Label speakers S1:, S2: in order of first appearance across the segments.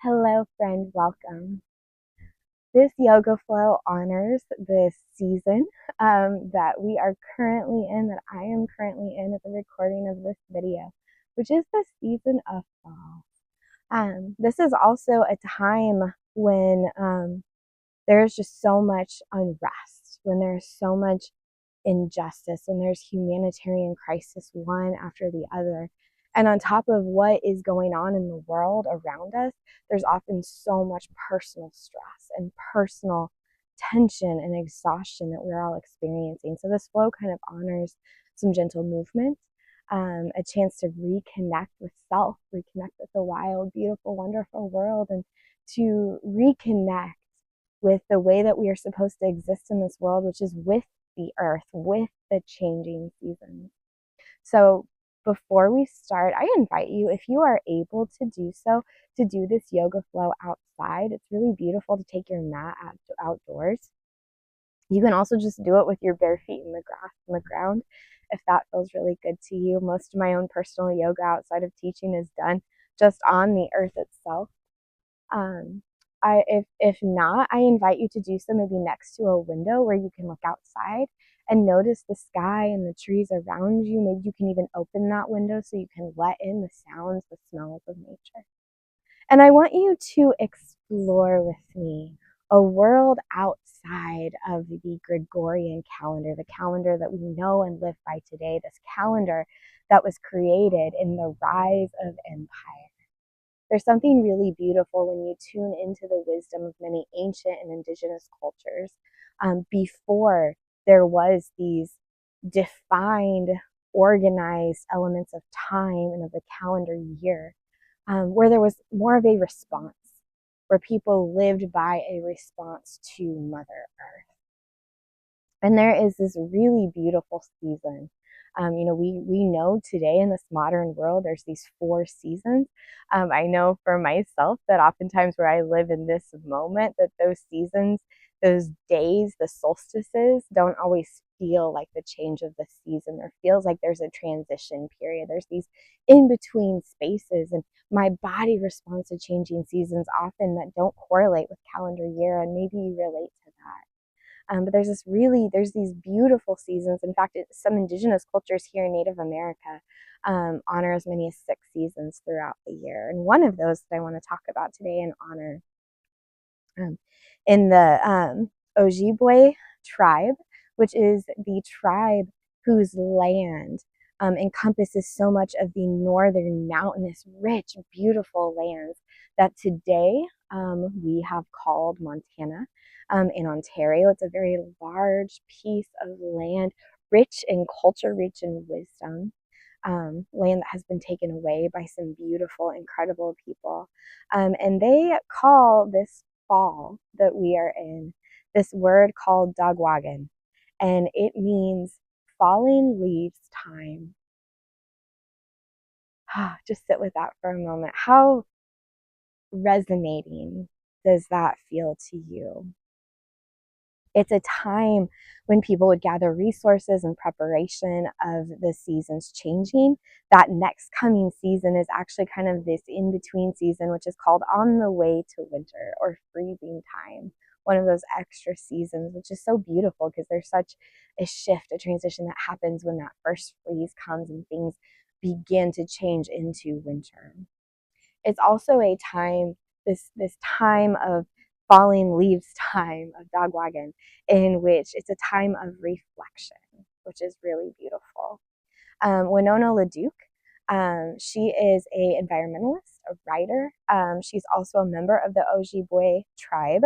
S1: Hello, friend. Welcome. This yoga flow honors this season that we are currently in, that I am currently in at the recording of this video, which is the season of fall. This is also a time when there's just so much unrest, when there's so much injustice, when there's humanitarian crisis one after the other. And on top of what is going on in the world around us, there's often so much personal stress and personal tension and exhaustion that we're all experiencing. So this flow kind of honors some gentle movement, a chance to reconnect with self, reconnect with the wild, beautiful, wonderful world, and to reconnect with the way that we are supposed to exist in this world, which is with the earth, with the changing seasons. So before we start, I invite you, if you are able to do so, to do this yoga flow outside. It's really beautiful to take your mat outdoors. You can also just do it with your bare feet in the grass, in the ground, if that feels really good to you. Most of my own personal yoga outside of teaching is done just on the earth itself. Um, if not, I invite you to do so maybe next to a window where you can look outside and notice the sky and the trees around you. Maybe you can even open that window so you can let in the sounds, the smells of nature. And I want you to explore with me a world outside of the Gregorian calendar, the calendar that we know and live by today, this calendar that was created in the rise of empire. There's something really beautiful when you tune into the wisdom of many ancient and indigenous cultures before there was these defined, organized elements of time and of the calendar year, where there was more of a response, where people lived by a response to Mother Earth. And there is this really beautiful season. We know today in this modern world, there's these 4 seasons. I know for myself that oftentimes where I live in this moment, that those seasons, those days, the solstices don't always feel like the change of the season. There feels like there's a transition period. There's these in-between spaces, and my body responds to changing seasons often that don't correlate with calendar year, and maybe you relate to that. But there's these beautiful seasons. In fact, some indigenous cultures here in Native America honor as many as 6 seasons throughout the year. And one of those that I want to talk about today and honor um, in the Ojibwe tribe, which is the tribe whose land encompasses so much of the northern mountainous, rich, beautiful lands that today we have called Montana. In Ontario, it's a very large piece of land, rich in culture, rich in wisdom. Land that has been taken away by some beautiful, incredible people. And they call this fall that we are in this word called dagwagan, and it means falling leaves time. Just sit with that for a moment. How resonating does that feel to you? It's a time when people would gather resources in preparation of the seasons changing. That next coming season is actually kind of this in-between season, which is called on the way to winter or freezing time. One of those extra seasons, which is so beautiful because there's such a shift, a transition that happens when that first freeze comes and things begin to change into winter. It's also a time, this time of falling leaves time of dagwagan, in which it's a time of reflection, which is really beautiful. Winona LaDuke, she is a environmentalist, a writer. She's also a member of the Ojibwe tribe.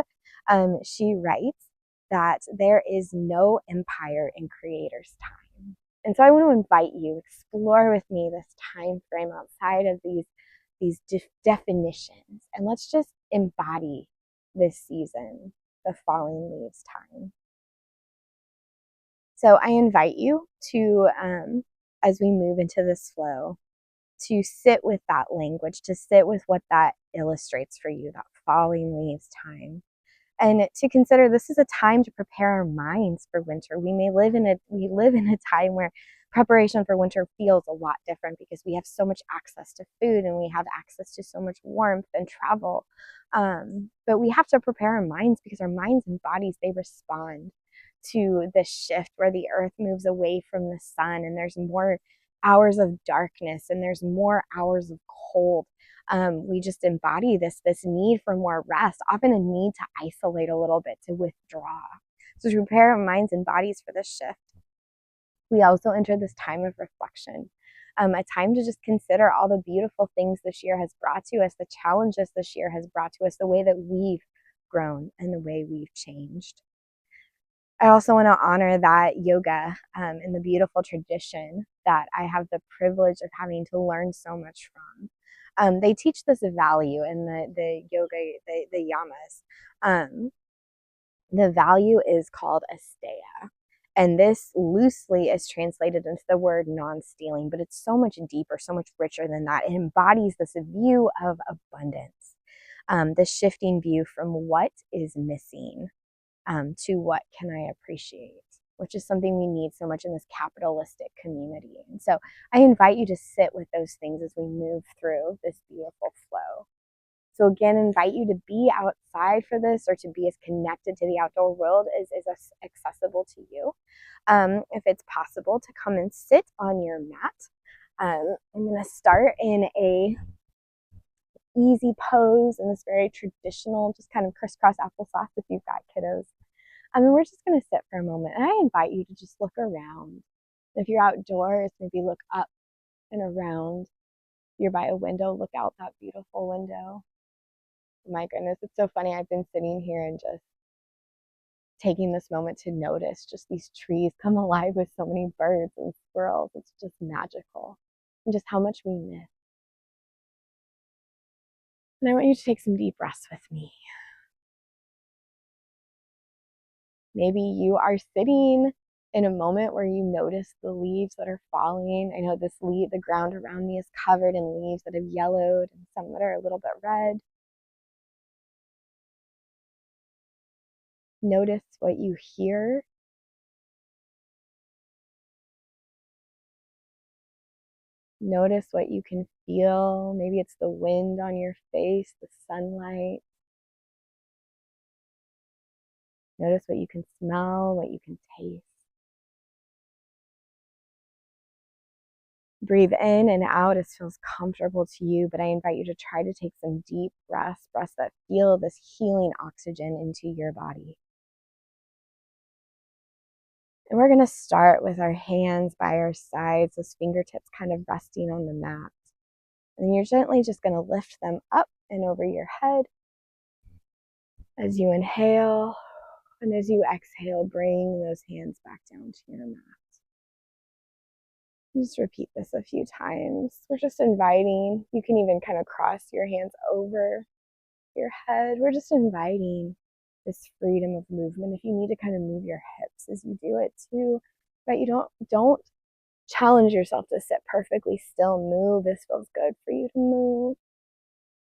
S1: She writes that there is no empire in creator's time. And so I want to invite you, explore with me this time frame outside of these definitions, and let's just embody this season, the falling leaves time. So I invite you to, as we move into this flow, to sit with that language, to sit with what that illustrates for you, that falling leaves time. And to consider this is a time to prepare our minds for winter. We live in a time where preparation for winter feels a lot different because we have so much access to food and we have access to so much warmth and travel. But we have to prepare our minds because our minds and bodies, they respond to this shift where the earth moves away from the sun and there's more hours of darkness and there's more hours of cold. We just embody this need for more rest, often a need to isolate a little bit, to withdraw. So to prepare our minds and bodies for this shift, we also enter this time of reflection, a time to just consider all the beautiful things this year has brought to us, the challenges this year has brought to us, the way that we've grown and the way we've changed. I also want to honor that yoga and the beautiful tradition that I have the privilege of having to learn so much from. They teach this value in the yoga, the yamas. The value is called asteya. And this loosely is translated into the word non-stealing, but it's so much deeper, so much richer than that. It embodies this view of abundance, this shifting view from what is missing to what can I appreciate, which is something we need so much in this capitalistic community. And so I invite you to sit with those things as we move through this beautiful flow. So again, invite you to be outside for this, or to be as connected to the outdoor world as is accessible to you. If it's possible to come and sit on your mat. I'm going to start in a easy pose in this very traditional, just kind of crisscross applesauce if you've got kiddos. We're just going to sit for a moment, and I invite you to just look around. If you're outdoors, maybe look up and around. If you're by a window, look out that beautiful window. My goodness, it's so funny. I've been sitting here and just taking this moment to notice just these trees come alive with so many birds and squirrels. It's just magical, and just how much we miss. And I want you to take some deep breaths with me. Maybe you are sitting in a moment where you notice the leaves that are falling. I know the ground around me is covered in leaves that have yellowed and some that are a little bit red. Notice what you hear. Notice what you can feel. Maybe it's the wind on your face, the sunlight. Notice what you can smell, what you can taste. Breathe in and out as feels comfortable to you, but I invite you to try to take some deep breaths that feel this healing oxygen into your body. And we're going to start with our hands by our sides, those fingertips kind of resting on the mat. And you're gently just going to lift them up and over your head as you inhale. And as you exhale, bring those hands back down to your mat. Just repeat this a few times. We're just inviting. You can even kind of cross your hands over your head. We're just inviting this freedom of movement. If you need to kind of move your hips as you do it too, but you don't challenge yourself to sit perfectly still. Move. This feels good for you to move.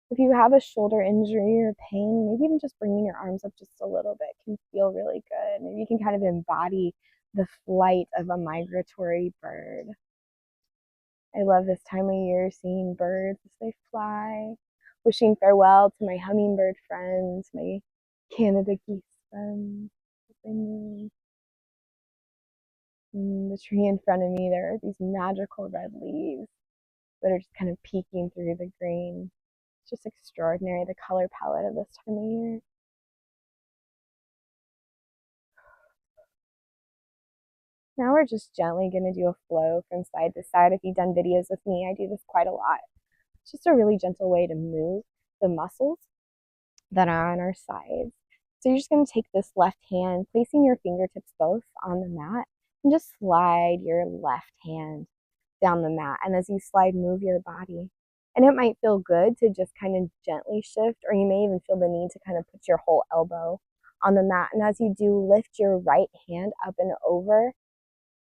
S1: If you have a shoulder injury or pain, maybe even just bringing your arms up just a little bit can feel really good. Maybe you can kind of embody the flight of a migratory bird. I love this time of year, seeing birds as they fly. Wishing farewell to my hummingbird friends, my Canada geese friends as they move. The tree in front of me, there are these magical red leaves that are just kind of peeking through the green. It's just extraordinary, the color palette of this time of year. Now we're just gently going to do a flow from side to side. If you've done videos with me, I do this quite a lot. It's just a really gentle way to move the muscles that are on our sides. So you're just going to take this left hand, placing your fingertips both on the mat, and just slide your left hand down the mat. And as you slide, move your body. And it might feel good to just kind of gently shift, or you may even feel the need to kind of put your whole elbow on the mat. And as you do, lift your right hand up and over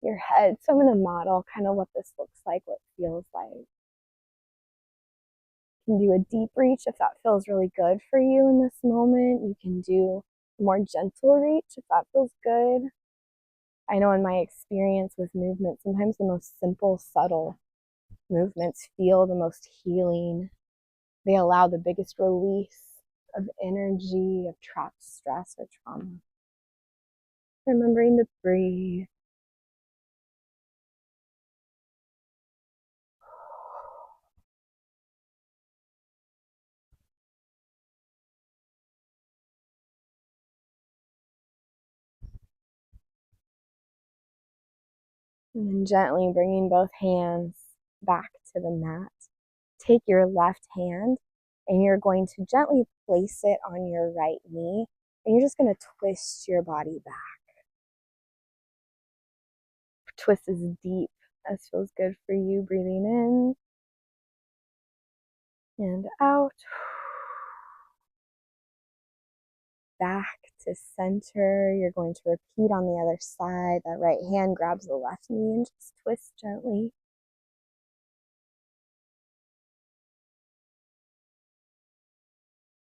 S1: your head. So I'm going to model kind of what this looks like, what it feels like. You can do a deep reach if that feels really good for you in this moment. You can do a more gentle reach if that feels good. I know in my experience with movement, sometimes the most simple, subtle movements feel the most healing. They allow the biggest release of energy, of trapped stress or trauma. Remembering to breathe. And then gently bringing both hands back to the mat. Take your left hand and you're going to gently place it on your right knee. And you're just going to twist your body back. Twist as deep as feels good for you. Breathing in and out. Back to center. You're going to repeat on the other side. That right hand grabs the left knee and just twist gently.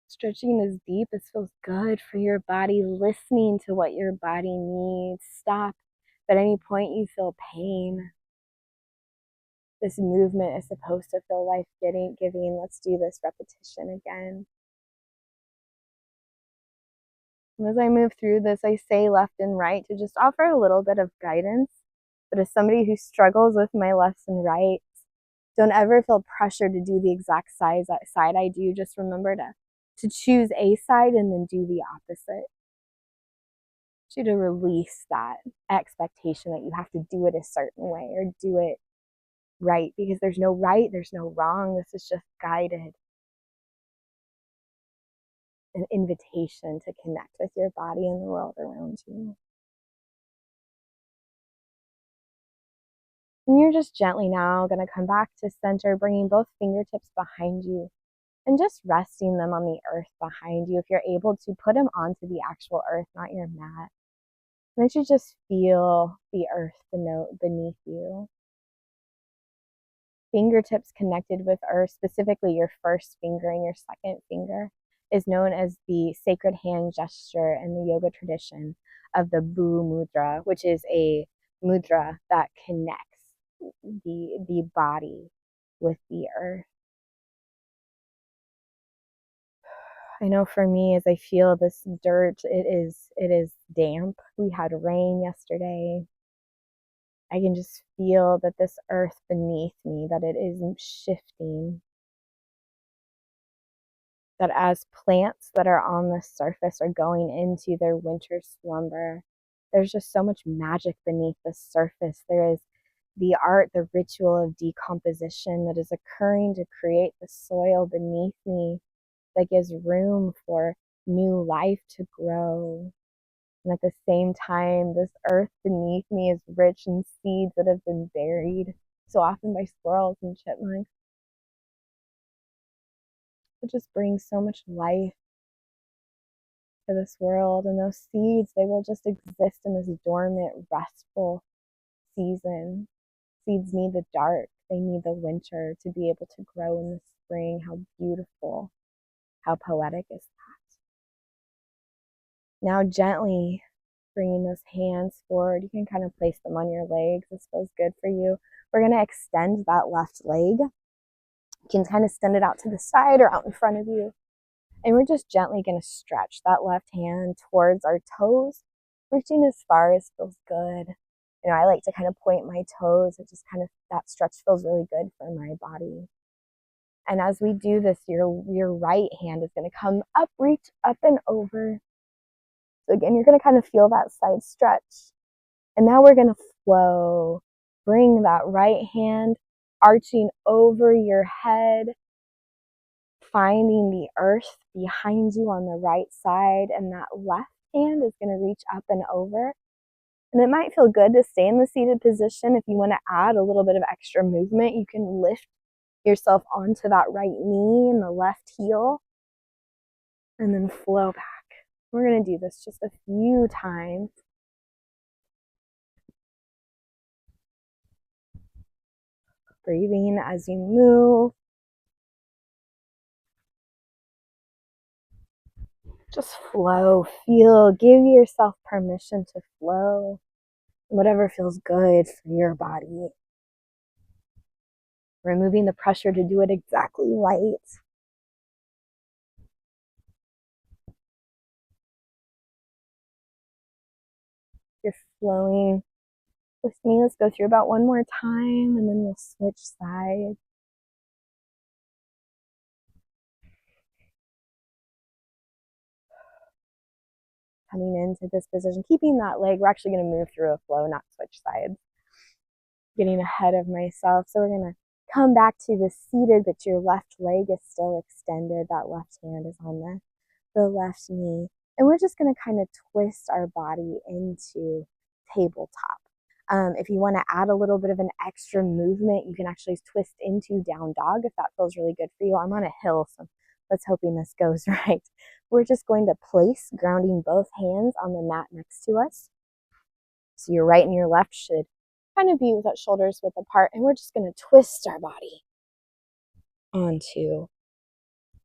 S1: Stretching as deep as feels good for your body, listening to what your body needs. Stop if at any point you feel pain. This movement is supposed to feel life-giving. Let's do this repetition again. And as I move through this, I say left and right to just offer a little bit of guidance. But as somebody who struggles with my lefts and rights, don't ever feel pressure to do the exact side I do. Just remember to choose a side and then do the opposite. You to release that expectation that you have to do it a certain way or do it right, because there's no right, there's no wrong. This is just guided. An invitation to connect with your body and the world around you. And you're just gently now going to come back to center, bringing both fingertips behind you and just resting them on the earth behind you. If you're able to, put them onto the actual earth, not your mat. And then you just feel the earth beneath you. Fingertips connected with earth, specifically your first finger and your second finger, is known as the sacred hand gesture in the yoga tradition of the Bu Mudra, which is a mudra that connects the body with the earth. I know for me, as I feel this dirt, it is damp. We had rain yesterday. I can just feel that this earth beneath me, that it is shifting. That as plants that are on the surface are going into their winter slumber, there's just so much magic beneath the surface. There is the art, the ritual of decomposition that is occurring to create the soil beneath me that gives room for new life to grow. And at the same time, this earth beneath me is rich in seeds that have been buried so often by squirrels and chipmunks. It just brings so much life to this world. And those seeds, they will just exist in this dormant, restful season. Seeds need the dark. They need the winter to be able to grow in the spring. How beautiful, how poetic is that? Now gently bringing those hands forward. You can kind of place them on your legs. This feels good for you. We're going to extend that left leg. You can kind of extend it out to the side or out in front of you. And we're just gently going to stretch that left hand towards our toes, reaching as far as feels good. You know, I like to kind of point my toes. It just kind of, that stretch feels really good for my body. And as we do this, your right hand is going to come up, reach up and over. So again, you're going to kind of feel that side stretch. And now we're going to flow. Bring that right hand arching over your head, finding the earth behind you on the right side, and that left hand is going to reach up and over. And it might feel good to stay in the seated position. If you want to add a little bit of extra movement, you can lift yourself onto that right knee and the left heel, and then flow back. We're going to do this just a few times. Breathing as you move. Just flow, feel, give yourself permission to flow. whatever feels good for your body. Removing the pressure to do it exactly right. You're flowing with me. Let's go through about one more time and then we'll switch sides. Coming into this position, keeping that leg. We're actually going to move through a flow, not switch sides. Getting ahead of myself. So we're going to come back to the seated, but your left leg is still extended. That left hand is on the left knee. And we're just going to kind of twist our body into tabletop. If you want to add a little bit of an extra movement, you can actually twist into down dog if that feels really good for you. I'm on a hill, so let's hoping this goes right. We're just going to place, grounding both hands on the mat next to us. So your right and your left should kind of be with our shoulders width apart, and we're just going to twist our body onto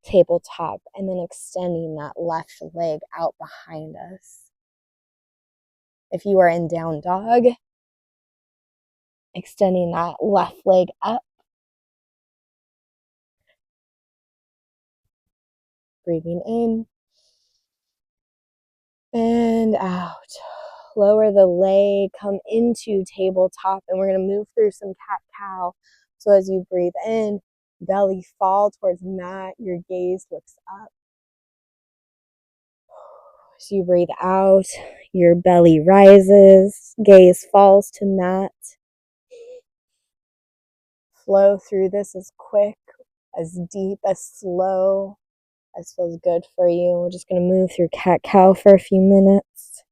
S1: tabletop and then extending that left leg out behind us. If you are in down dog, extending that left leg up. Breathing in and out. Lower the leg, come into tabletop, and we're going to move through some cat-cow. So as you breathe in, belly fall towards mat, your gaze looks up. As you breathe out, your belly rises, gaze falls to mat. Flow through this as quick, as deep, as slow as feels good for you. We're just going to move through cat-cow for a few minutes.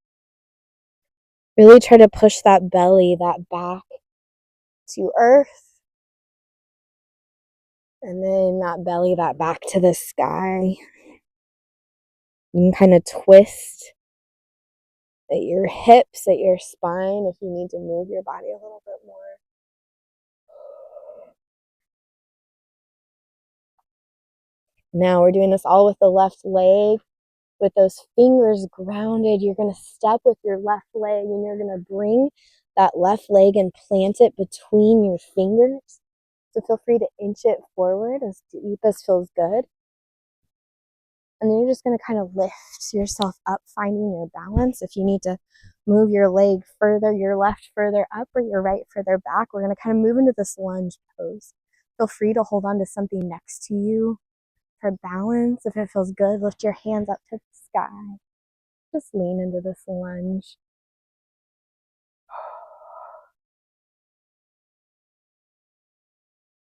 S1: Really try to push that belly, that back to earth. And then that belly, that back to the sky. You can kind of twist at your hips, at your spine if you need to move your body a little bit more. Now we're doing this all with the left leg. With those fingers grounded, you're going to step with your left leg and you're going to bring that left leg and plant it between your fingers. So feel free to inch it forward as deep as feels good. And then you're just going to kind of lift yourself up, finding your balance. If you need to move your leg further, your left further up or your right further back, we're going to kind of move into this lunge pose. Feel free to hold on to something next to you for balance. If it feels good, lift your hands up to the sky. Just lean into this lunge.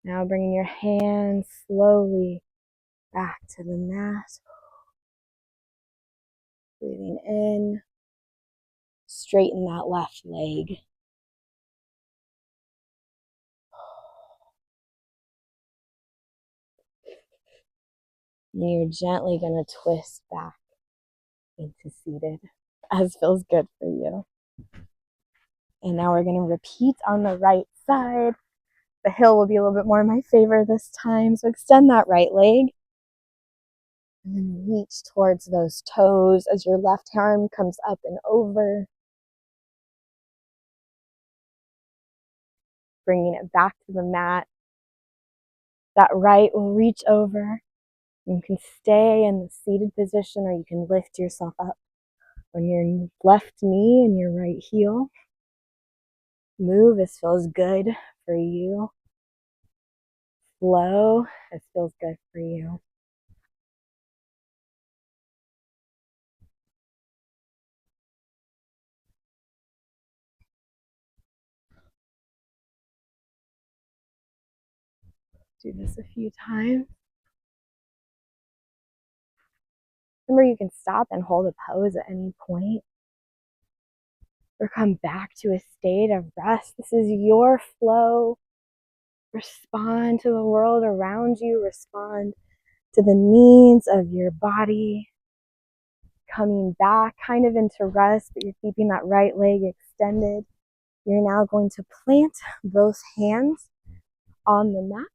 S1: Now bringing your hands slowly back to the mat. Breathing in. Straighten that left leg. And you're gently going to twist back into seated as feels good for you. And now we're going to repeat on the right side. The hill will be a little bit more in my favor this time. So extend that right leg. And then reach towards those toes as your left arm comes up and over. Bringing it back to the mat. That right will reach over. You can stay in the seated position or you can lift yourself up on your left knee and your right heel. Move as feels good for you. Flow as feels good for you. Do this a few times. Remember, you can stop and hold a pose at any point or come back to a state of rest. This is your flow. Respond to the world around you. Respond to the needs of your body. Coming back kind of into rest, but you're keeping that right leg extended. You're now going to plant both hands on the mat,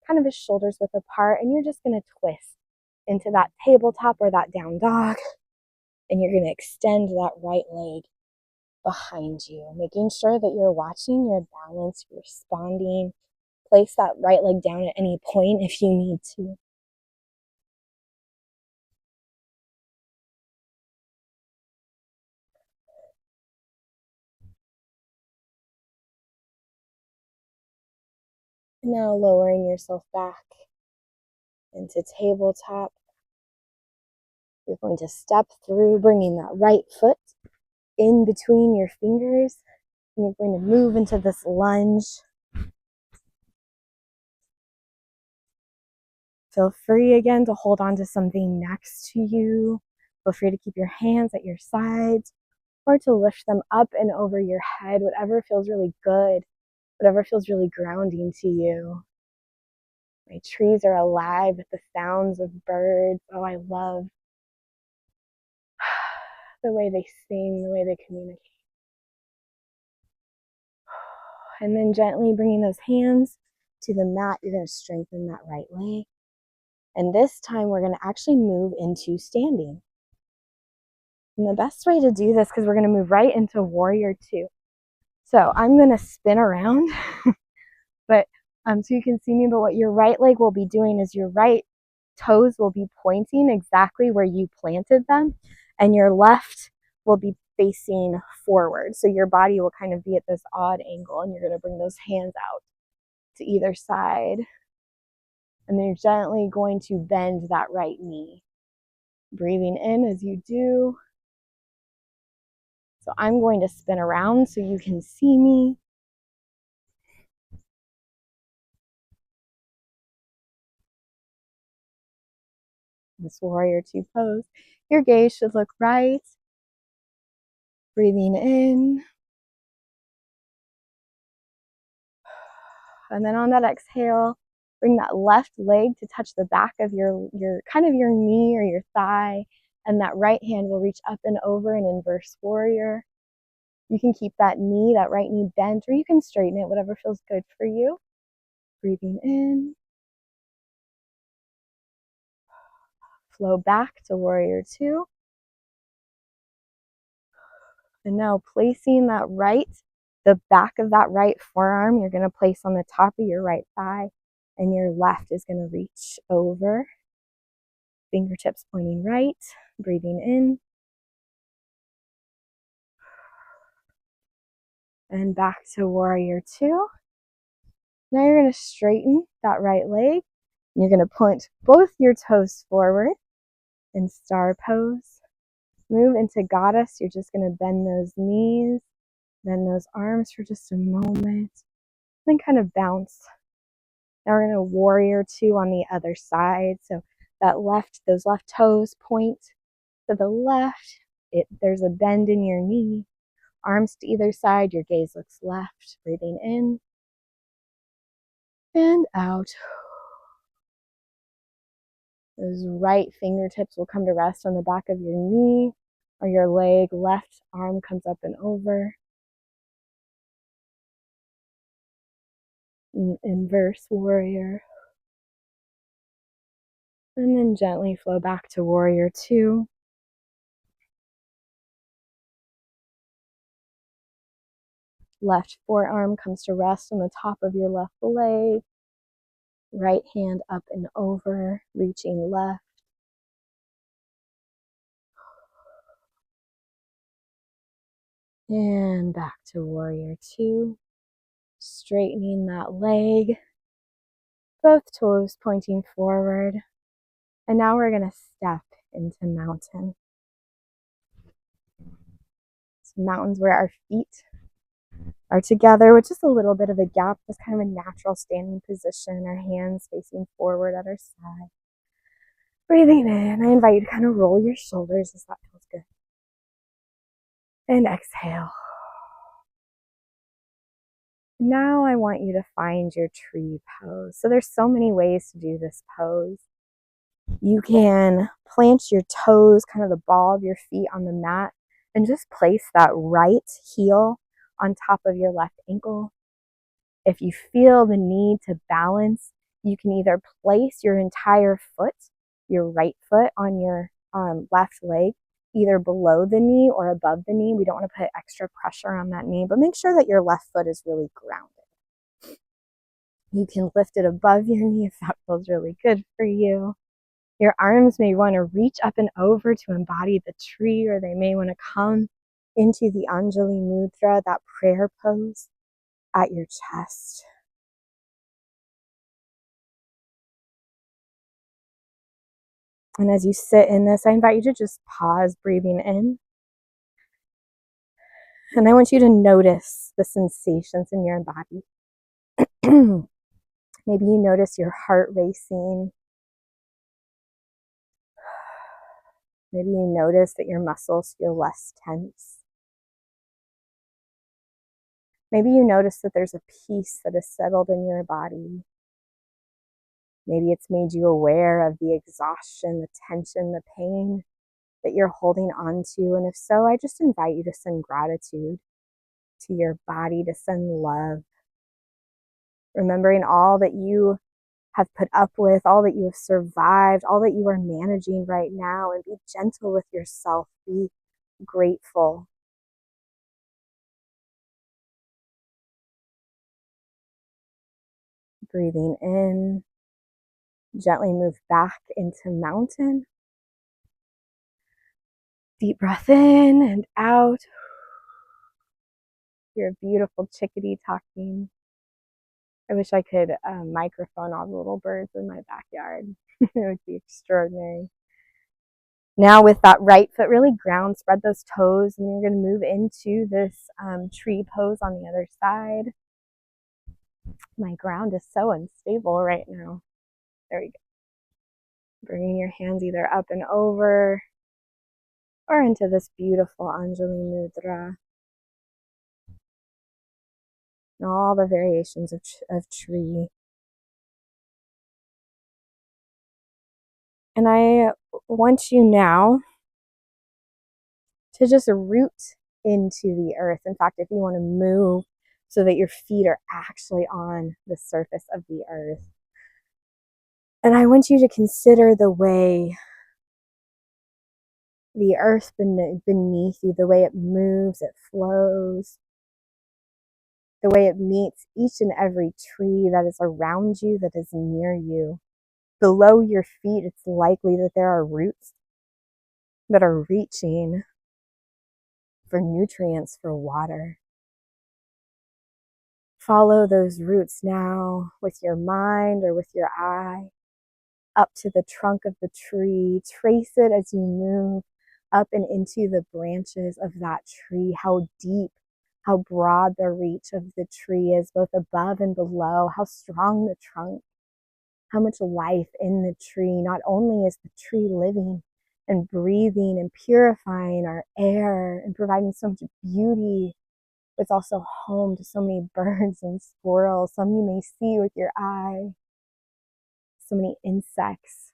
S1: kind of as shoulders width apart, and you're just going to twist into that tabletop or that down dog, and you're going to extend that right leg behind you, making sure that you're watching your balance, you're responding. Place that right leg down at any point if you need to. Now lowering yourself back into tabletop. You're going to step through, bringing that right foot in between your fingers. And you're going to move into this lunge. Feel free again to hold on to something next to you. Feel free to keep your hands at your sides or to lift them up and over your head, whatever feels really good, whatever feels really grounding to you. My trees are alive with the sounds of birds. Oh, I love the way they sing, the way they communicate. And then gently bringing those hands to the mat, you're going to strengthen that right leg. And this time we're going to actually move into standing. And the best way to do this, because we're going to move right into warrior two. So I'm going to spin around, but so you can see me, but what your right leg will be doing is your right toes will be pointing exactly where you planted them, and your left will be facing forward. So your body will kind of be at this odd angle, and you're going to bring those hands out to either side. And then you're gently going to bend that right knee. Breathing in as you do. So I'm going to spin around so you can see me. This warrior two pose. Your gaze should look right. Breathing in. And then on that exhale, bring that left leg to touch the back of your kind of your knee or your thigh, and that right hand will reach up and over in inverse warrior. You can keep that knee, that right knee bent, or you can straighten it, whatever feels good for you. Breathing in. Flow back to warrior two. And now placing that right, the back of that right forearm, you're going to place on the top of your right thigh, and your left is going to reach over. Fingertips pointing right, breathing in. And back to warrior two. Now you're going to straighten that right leg. And you're going to point both your toes forward in star pose. Move into goddess. You're just going to bend those knees, bend those arms for just a moment, then kind of bounce. Now we're going to warrior two on the other side. So that those left toes point to the left. There's a bend in your knee. Arms to either side. Your gaze looks left. Breathing in and out. Those right fingertips will come to rest on the back of your knee or your leg. Left arm comes up and over. Inverse warrior. And then gently flow back to warrior two. Left forearm comes to rest on the top of your left leg. Right hand up and over, reaching left. And back to warrior two. Straightening that leg. Both toes pointing forward. And now we're going to step into mountain. So mountains where our feet are together with just a little bit of a gap, just kind of a natural standing position, our hands facing forward at our side. Breathing in, I invite you to kind of roll your shoulders as that feels good. And exhale. Now I want you to find your tree pose. So there's so many ways to do this pose. You can plant your toes, kind of the ball of your feet on the mat, and just place that right heel on top of your left ankle. If you feel the need to balance, you can either place your entire foot, your right foot, on your left leg, either below the knee or above the knee. We don't want to put extra pressure on that knee, but make sure that your left foot is really grounded. You can lift it above your knee if that feels really good for you. Your arms may want to reach up and over to embody the tree, or they may want to come into the Anjali Mudra, that prayer pose at your chest. And as you sit in this, I invite you to just pause, breathing in. And I want you to notice the sensations in your body. Maybe you notice your heart racing. Maybe you notice that your muscles feel less tense. Maybe you notice that there's a peace that is settled in your body. Maybe it's made you aware of the exhaustion, the tension, the pain that you're holding on to. And if so, I just invite you to send gratitude to your body, to send love. Remembering all that you have put up with, all that you have survived, all that you are managing right now, and be gentle with yourself. Be grateful. Breathing in, gently move back into mountain. Deep breath in and out. You're a beautiful chickadee talking. I wish I could microphone all the little birds in my backyard. It would be extraordinary. Now with that right foot really ground, spread those toes, and you're going to move into this tree pose on the other side. My ground is so unstable right now. There we go. Bringing your hands either up and over or into this beautiful Anjali Mudra. And all the variations of tree. And I want you now to just root into the earth. In fact, if you want to move so that your feet are actually on the surface of the earth. And I want you to consider the way the earth beneath you, the way it moves, it flows, the way it meets each and every tree that is around you, that is near you. Below your feet, it's likely that there are roots that are reaching for nutrients, for water. Follow those roots now with your mind or with your eye up to the trunk of the tree. Trace it as you move up and into the branches of that tree. How deep, how broad the reach of the tree is, both above and below. How strong the trunk, how much life in the tree. Not only is the tree living and breathing and purifying our air and providing so much beauty, it's also home to so many birds and squirrels. Some you may see with your eye. So many insects.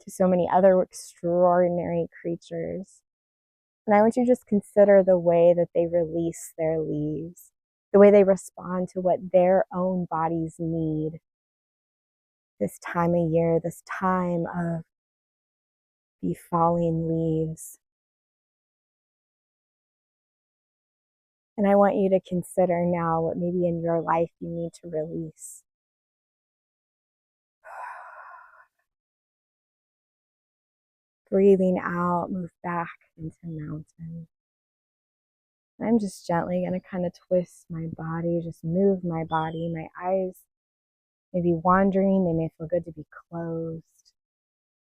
S1: To so many other extraordinary creatures. And I want you to just consider the way that they release their leaves, the way they respond to what their own bodies need this time of year, this time of the falling leaves. And I want you to consider now what maybe in your life you need to release. Breathing out, move back into mountain. I'm just gently going to kind of twist my body, just move my body. My eyes may be wandering. They may feel good to be closed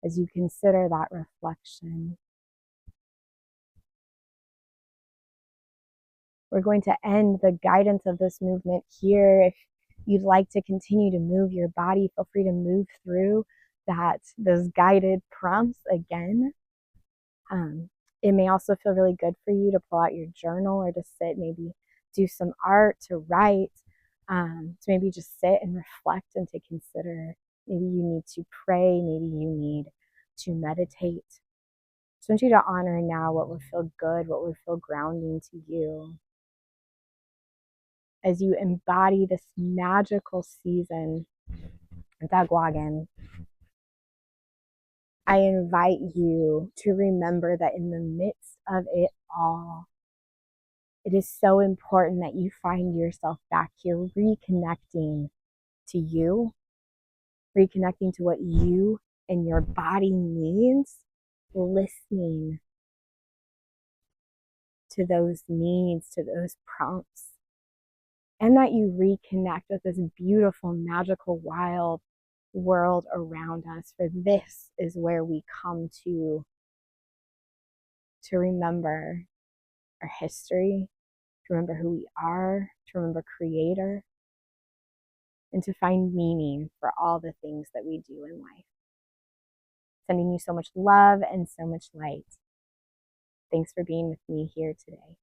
S1: as you consider that reflection. We're going to end the guidance of this movement here. If you'd like to continue to move your body, feel free to move through those guided prompts again. It may also feel really good for you to pull out your journal or to sit, maybe do some art, to write, to maybe just sit and reflect and to consider. Maybe you need to pray, maybe you need to meditate. So I want you to honor now what would feel good, what would feel grounding to you. As you embody this magical season, Dagwagan, I invite you to remember that in the midst of it all, it is so important that you find yourself back here reconnecting to you, reconnecting to what you and your body needs, listening to those needs, to those prompts, and that you reconnect with this beautiful, magical, wild world around us. For this is where we come to remember our history, to remember who we are, to remember Creator, and to find meaning for all the things that we do in life. Sending you so much love and so much light. Thanks for being with me here today.